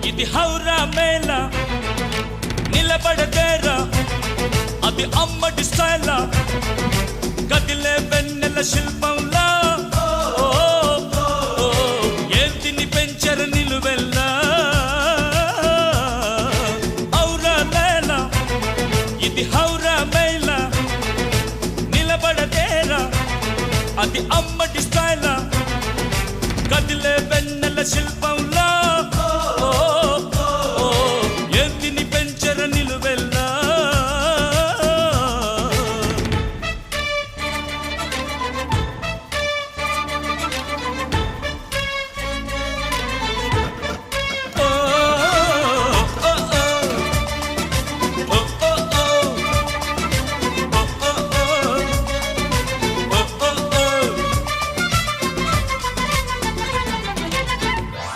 ఇది హౌరా మేళ నిలబడదేరా అది అమ్మడి స్టైల్ కదిలే వెన్నెల శిల్పంలా ఏంటిని పెంచరు నిలువెల్లా ఔరా మేళ ఇది హౌరా మేళ నిలబడదేరా అది అమ్మ